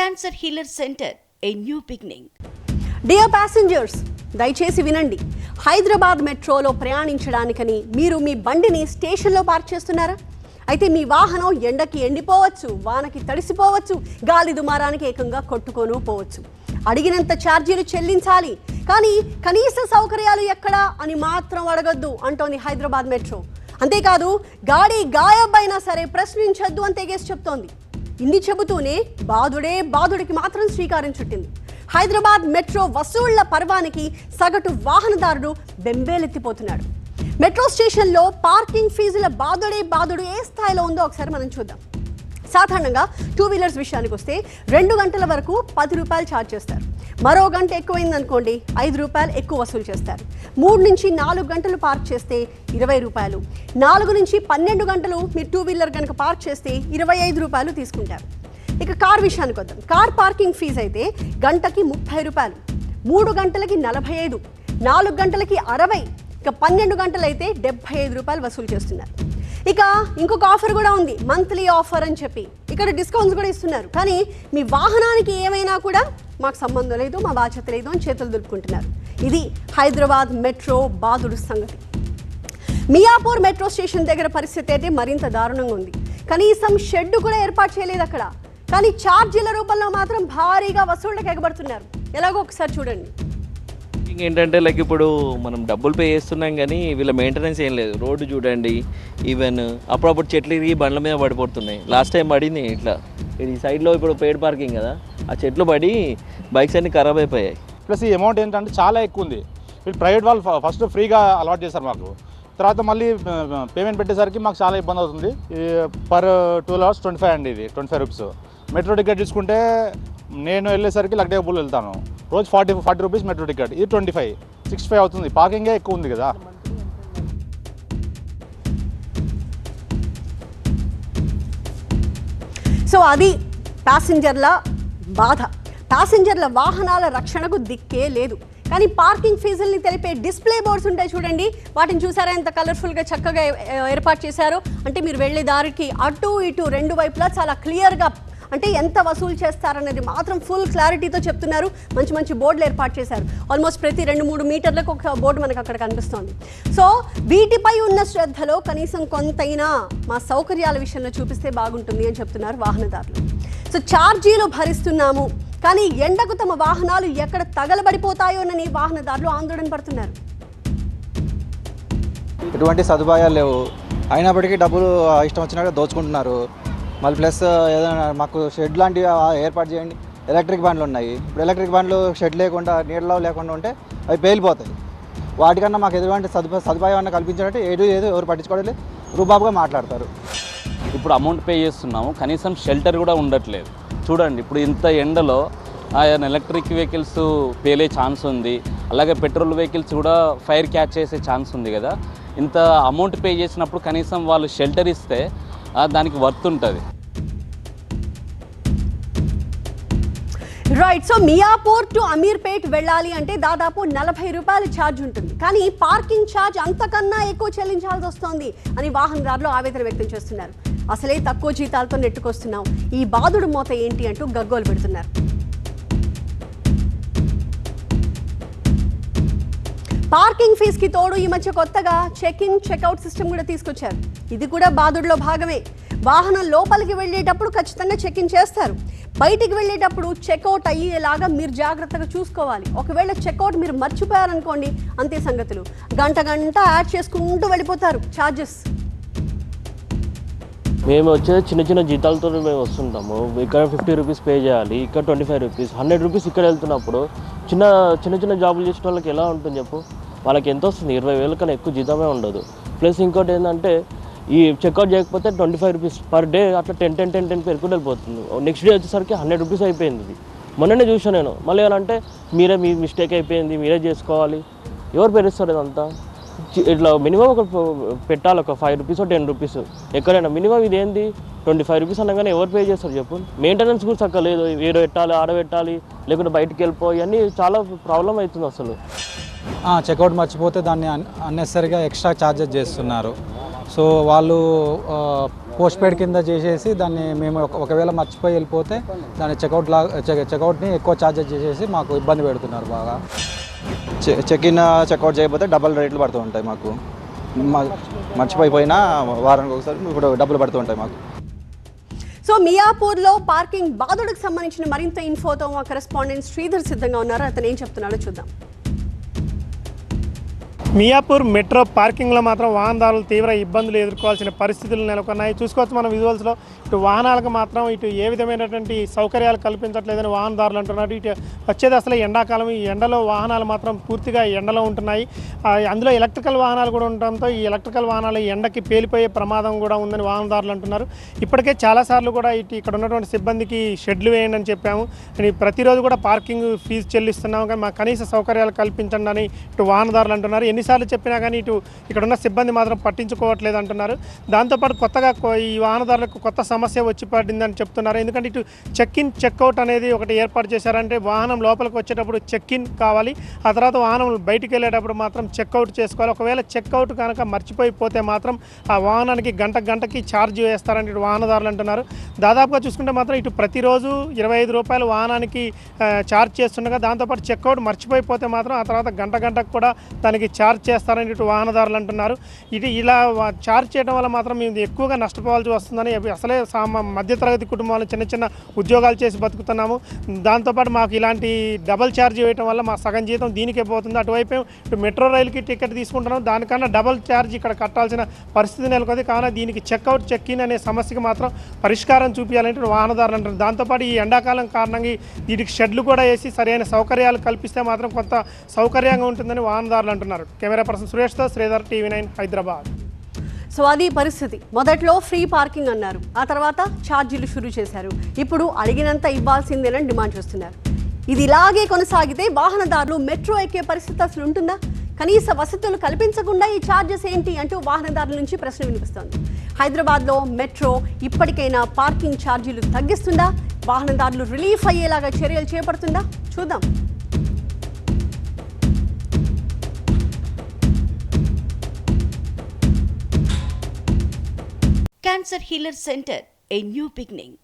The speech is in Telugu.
Cancer Healer Center, a new beginning. Dear passengers, దయచేసి వినండి. హైదరాబాద్ మెట్రోలో ప్రయాణించడానికని మీరు మీ బండిని స్టేషన్లో పార్క్ చేస్తున్నారా? అయితే మీ వాహనం ఎండకి ఎండిపోవచ్చు, వానకి తడిసిపోవచ్చు, గాలి దుమారానికి ఏకంగా కొట్టుకొని పోవచ్చు. అడిగినంత ఛార్జీలు చెల్లించాలి, కానీ కనీస సౌకర్యాలు ఎక్కడా అని మాత్రం అడగొద్దు అంటోంది హైదరాబాద్ మెట్రో. అంతేకాదు, గాడి గాయబైనా సరే ప్రశ్నించొద్దు అని తెగేసి చెప్తోంది. ఇన్ని చెబుతూనే బాదుడికి మాత్రం శ్రీకారం చుట్టింది. హైదరాబాద్ మెట్రో వసూళ్ల పర్వానికి సగటు వాహనదారుడు బెంబేలెత్తిపోతున్నాడు. మెట్రో స్టేషన్లో పార్కింగ్ ఫీజుల బాదుడు ఏ స్థాయిలో ఉందో ఒకసారి మనం చూద్దాం. సాధారణంగా 2 వీలర్స్ విషయానికి వస్తే 2 గంటల వరకు 10 రూపాయలు ఛార్జ్ చేస్తారు. మరో గంట ఎక్కువైందనుకోండి 5 రూపాయలు ఎక్కువ వసూలు చేస్తారు. 3 నుంచి 4 గంటలు పార్క్ చేస్తే 20 రూపాయలు, 4 నుంచి 12 గంటలు మీరు 2 వీలర్ కనుక పార్క్ చేస్తే 25 రూపాయలు తీసుకుంటారు. ఇక కార్ విషయానికి వద్దాం. కార్ పార్కింగ్ ఫీజు అయితే గంటకి 30 రూపాయలు, 3 గంటలకి 45, 4 గంటలకి 60, ఇక 12 గంటలు అయితే 75 రూపాయలు వసూలు చేస్తున్నారు. ఇక ఇంకొక ఆఫర్ కూడా ఉంది, మంత్లీ ఆఫర్ అని చెప్పి. ఇక్కడ డిస్కౌంట్స్ కూడా ఇస్తున్నారు. కానీ మీ వాహనానికి ఏమైనా కూడా మాకు సంబంధం లేదు, మా బాధ్యత లేదు అని చేతులు దులుపుకుంటున్నారు. ఇది హైదరాబాద్ మెట్రో బాదుడు సంగతి. మియాపూర్ మెట్రో స్టేషన్ దగ్గర పరిస్థితి అయితే మరింత దారుణంగా ఉంది. కనీసం షెడ్ కూడా ఏర్పాటు చేయలేదు అక్కడ. కానీ ఛార్జీల రూపంలో మాత్రం భారీగా వసూళ్లకు ఎగబడుతున్నారు. ఎలాగో ఒకసారి చూడండి. ఏంటంటే లైక్ ఇప్పుడు మనం డబ్బులు పే చేస్తున్నాం కానీ వీళ్ళ మెయింటెనెన్స్ ఏం లేదు. రోడ్డు చూడండి, ఈవెన్ అప్పుడప్పుడు చెట్లు ఇరిగి బండ్ల మీద పడిపోతున్నాయి. లాస్ట్ టైం పడింది ఇట్లా. ఈ సైడ్లో ఇప్పుడు పెయిడ్ పార్కింగ్ కదా, ఆ చెట్లు పడి బైక్స్ అన్ని ఖరాబ్ అయిపోయాయి. ప్లస్ ఈ అమౌంట్ ఏంటంటే చాలా ఎక్కువ ఉంది. వీళ్ళు ప్రైవేట్ వాళ్ళు ఫస్ట్ ఫ్రీగా అలాట్ చేశారు మాకు, తర్వాత మళ్ళీ పేమెంట్ పెట్టేసరికి మాకు చాలా ఇబ్బంది అవుతుంది. పర్ 12 hours 25 అండి, ఇది 25 రూపీస్. మెట్రో టికెట్ తీసుకుంటే నేను వెళ్ళేసరికి లగ్డేబుల్ వెళ్తాను, రోజు 40 రూపీస్ మెట్రో టికెట్, ఇది 25, 65 అవుతుంది. పార్కింగే ఎక్కువ ఉంది కదా. సో అది ప్యాసింజర్ల బాధ. ప్యాసింజర్ల వాహనాల రక్షణకు దిక్కే లేదు. కానీ పార్కింగ్ ఫీజుల్ని తెలిపే డిస్ప్లే బోర్డ్స్ ఉంటాయి చూడండి, వాటిని చూసారా ఎంత కలర్ఫుల్గా చక్కగా ఏర్పాటు చేశారు. అంటే మీరు వెళ్ళే దారికి అటు ఇటు 2 వైపులా చాలా క్లియర్గా, అంటే ఎంత వసూలు చేస్తారనేది మాత్రం ఫుల్ క్లారిటీతో చెప్తున్నారు. మంచి బోర్డులు ఏర్పాటు చేశారు. ఆల్మోస్ట్ ప్రతి 2-3 మీటర్లకు ఒక బోర్డు మనకు అక్కడ కనిపిస్తోంది. సో వీటిపై ఉన్న శ్రద్ధలో కనీసం కొంతైనా మా సౌకర్యాల విషయంలో చూపిస్తే బాగుంటుంది అని చెప్తున్నారు వాహనదారులు. సో ఛార్జీలు భరిస్తున్నాము, కానీ ఎండకు తమ వాహనాలు ఎక్కడ తగలబడిపోతాయోనని వాహనదారులు ఆందోళన పడుతున్నారు. ఎటువంటి సదుపాయాలు లేవు, అయినప్పటికీ డబ్బులు ఇష్టం వచ్చినట్టు దోచుకుంటున్నారు. మళ్ళీ ప్లస్ ఏదైనా మాకు షెడ్ లాంటివి ఏర్పాటు చేయండి. ఎలక్ట్రిక్ బండ్లు ఉన్నాయి, ఇప్పుడు ఎలక్ట్రిక్ బండ్లు షెడ్ లేకుండా నీళ్ళలో లేకుండా ఉంటే అవి పేలిపోతాయి. వాటికన్నా మాకు ఎటువంటి సదుపాయం అన్న కల్పించినట్టు ఏదో ఎవరు పట్టించుకోవట్లేదు, రూబాబుగా మాట్లాడతారు. ఇప్పుడు అమౌంట్ పే చేస్తున్నాము, కనీసం షెల్టర్ కూడా ఉండట్లేదు. చూడండి ఇప్పుడు ఇంత ఎండలో ఎలక్ట్రిక్ వెహికల్స్ పేలే ఛాన్స్ ఉంది, అలాగే పెట్రోల్ వెహికల్స్ కూడా ఫైర్ క్యాచ్ చేసే ఛాన్స్ ఉంది కదా. ఇంత అమౌంట్ పే చేసినప్పుడు కనీసం వాళ్ళు షెల్టర్ ఇస్తే దానికి వర్త్ ఉంటుంది. Right. So Miyapur to Ameerpet వెళ్ళాలి అంటే దాదాపు 40 రూపాయలు ఛార్జ్ ఉంటుంది. కానీ పార్కింగ్ ఛార్జ్ అంతకన్నా ఎక్కువ చెల్లించాల్సి వస్తుంది అని వాహనదారులు ఆవేదన వ్యక్తం చేస్తున్నారు. అసలే తక్కువ జీతాలతో నెట్టుకొస్తున్నాం, ఈ బాదుడు మోత ఏంటి అంటూ గగ్గోలు పెడుతున్నారు. పార్కింగ్ ఫీజుకి తోడు ఈ మధ్య కొత్తగా చెక్ ఇన్ చెక్అవుట్ సిస్టమ్ కూడా తీసుకొచ్చారు. ఇది కూడా బాదుడులో భాగమే. వాహనం లోపలికి వెళ్ళేటప్పుడు ఖచ్చితంగా చెక్ ఇన్ చేస్తారు, బయటికి వెళ్ళేటప్పుడు చెక్అవుట్ అయ్యేలాగా మీరు జాగ్రత్తగా చూసుకోవాలి. ఒకవేళ చెక్అవుట్ మీరు మర్చిపోయారనుకోండి, అంతే సంగతులు. గంట యాడ్ చేసుకుంటూ వెళ్ళిపోతారు ఛార్జెస్. మేము వచ్చేది చిన్న జీతాలతో మేము వస్తుంటాము. ఇక్కడ 50 రూపీస్ పే చేయాలి, ఇక్కడ 25 రూపీస్, 100 రూపీస్ ఇక్కడ వెళ్తున్నప్పుడు చిన్న జాబులు చేసిన వాళ్ళకి ఎలా ఉంటుంది చెప్పు? వాళ్ళకి ఎంత వస్తుంది? 20,000 కన్నా ఎక్కువ జీతమే ఉండదు. ప్లస్ ఇంకోటి ఏంటంటే ఈ చెక్అవుట్ చేయకపోతే 25 రూపీస్ పర్ డే అట్లా 10 పెరుగుకుంటూ వెళ్ళిపోతుంది. నెక్స్ట్ డే వచ్చేసరికి 100 రూపీస్ అయిపోయింది. ఇది మొన్ననే చూసాను నేను. మళ్ళీ ఏమంటే మీ మిస్టేక్ అయిపోయింది, మీరే చేసుకోవాలి. ఎవరు పెరుస్తారు ఇదంతా? ఇట్లా మినిమం ఒక పెట్టాలి, ఒక 5 రూపీస్ 10 రూపీస్ ఎక్కడైనా మినిమం. ఇది ఏంది 25 రూపీస్ అనగానే ఎవరు పే చేస్తారు చెప్పు? మెయింటెనెన్స్ కూడా చక్కగా లేదు, ఏదో పెట్టాలి, ఆడబెట్టాలి, లేకుంటే బయటికి వెళ్ళిపోయి అన్నీ చాలా ప్రాబ్లం అవుతుంది అసలు. చెక్అవుట్ మర్చిపోతే దాన్ని అన్నెసరిగా ఎక్స్ట్రా ఛార్జెస్ చేస్తున్నారు. సో వాళ్ళు పోస్ట్ పెయిడ్ కింద చేసేసి దాన్ని మేము ఒకవేళ మర్చిపోయి వెళ్ళిపోతే దాన్ని చెక్అవుట్ని ఎక్కువ ఛార్జెస్ చేసేసి మాకు ఇబ్బంది పెడుతున్నారు బాగా. చెక్ ఇన్ చెక్అవుట్ చేయకపోతే డబల్ రేట్లు పడుతూ ఉంటాయి మాకు. మర్చిపోయిపోయినా వారానికి ఒకసారి ఇప్పుడు డబ్బులు పడుతూ ఉంటాయి మాకు. సో మియాపూర్లో పార్కింగ్ బాధుడికి సంబంధించిన మరింత ఇన్ఫోతో మా కరెస్పాండెంట్ శ్రీధర్ సిద్ధంగా ఉన్నారు. అతను ఏం చెప్తున్నాడో చూద్దాం. మియాపూర్ మెట్రో పార్కింగ్లో మాత్రం వాహనదారులు తీవ్ర ఇబ్బందులు ఎదుర్కోవాల్సిన పరిస్థితులు నెలకొన్నాయి. చూసుకోవచ్చు మనం విజువల్స్లో. ఇటు వాహనాలకు మాత్రం ఇటు ఏ విధమైనటువంటి సౌకర్యాలు కల్పించట్లేదని వాహనదారులు అంటున్నారు. ఇటు వచ్చేది అసలు ఎండాకాలం, ఈ ఎండలో వాహనాలు మాత్రం పూర్తిగా ఎండలో ఉంటున్నాయి. అందులో ఎలక్ట్రికల్ వాహనాలు కూడా ఉండటంతో ఈ ఎలక్ట్రికల్ వాహనాలు ఎండకి పేలిపోయే ప్రమాదం కూడా ఉందని వాహనదారులు అంటున్నారు. ఇప్పటికే చాలాసార్లు కూడా ఇక్కడ ఉన్నటువంటి సిబ్బందికి షెడ్లు వేయండి అని చెప్పాము, ప్రతిరోజు కూడా పార్కింగ్ ఫీజు చెల్లిస్తున్నాము, కానీ మాకు కనీస సౌకర్యాలు కల్పించండి అని ఇటు వాహనదారులు అంటున్నారు. ఎన్నిసార్లు చెప్పినా కానీ ఇక్కడ ఉన్న సిబ్బంది మాత్రం పట్టించుకోవట్లేదు అంటున్నారు. దాంతోపాటు కొత్తగా ఈ వాహనదారులకు కొత్త సమస్య వచ్చి పడిందని చెప్తున్నారు. ఎందుకంటే ఇటు చెక్ ఇన్ చెక్అవుట్ అనేది ఒకటి ఏర్పాటు చేశారంటే వాహనం లోపలికి వచ్చేటప్పుడు చెక్ ఇన్ కావాలి, ఆ తర్వాత వాహనం బయటికి వెళ్ళేటప్పుడు మాత్రం చెక్అవుట్ చేసుకోవాలి. ఒకవేళ చెక్అవుట్ కనుక మర్చిపోయిపోతే మాత్రం ఆ వాహనానికి గంటకి ఛార్జ్ వేస్తారని ఇటు వాహనదారులు అంటున్నారు. దాదాపుగా చూసుకుంటే మాత్రం ఇటు ప్రతిరోజు 25 రూపాయలు వాహనానికి ఛార్జ్ చేస్తుండగా దాంతోపాటు చెక్అవుట్ మర్చిపోయిపోతే మాత్రం ఆ తర్వాత గంటకు కూడా దానికి ఛార్జ్ చేస్తారని ఇటు వాహనదారులు అంటున్నారు. ఇలా ఛార్జ్ చేయడం వల్ల మాత్రం మేము ఎక్కువగా నష్టపోవాల్సి వస్తుందని, అసలే మధ్యతరగతి కుటుంబాలు చిన్న ఉద్యోగాలు చేసి బతుకుతున్నాము, దాంతోపాటు మాకు ఇలాంటి డబల్ ఛార్జ్ వేయడం వల్ల మా సగం జీతం దీనికే పోతుంది. అటువైపు ఇటు మెట్రో రైలుకి టికెట్ తీసుకుంటున్నాం, దానికన్నా డబల్ ఛార్జ్ ఇక్కడ కట్టాల్సిన పరిస్థితి నెలకొంది. కావున దీనికి చెక్అవుట్ చెక్ ఇన్ అనే సమస్యకి మాత్రం పరిష్కారం చూపించాలంటే వాహనదారులు అంటారు. దాంతోపాటు ఈ ఎండాకాలం కారణంగా వీటికి షెడ్లు కూడా వేసి సరైన సౌకర్యాలు కల్పిస్తే మాత్రం కొంత సౌకర్యంగా ఉంటుందని వాహనదారులు అంటున్నారు. కెమెరా పర్సన్ సురేష్తో శ్రీధర్, టీవీ9 హైదరాబాద్. సో అది పరిస్థితి. మొదట్లో ఫ్రీ పార్కింగ్ అన్నారు, ఆ తర్వాత ఛార్జీలు షురూ చేశారు, ఇప్పుడు అడిగినంత ఇవ్వాల్సిందేనని డిమాండ్ చేస్తున్నారు. ఇది ఇలాగే కొనసాగితే వాహనదారులు మెట్రో ఎక్కే పరిస్థితి అసలు ఉంటుందా? కనీస వసతులు కల్పించకుండా ఈ ఛార్జెస్ ఏంటి అంటూ వాహనదారుల నుంచి ప్రశ్న వినిపిస్తోంది. హైదరాబాద్లో మెట్రో ఇప్పటికైనా పార్కింగ్ ఛార్జీలు తగ్గిస్తుందా? వాహనదారులు రిలీఫ్ అయ్యేలాగా చర్యలు చేపడుతుందా? చూద్దాం. Cancer Healer Center, a new beginning.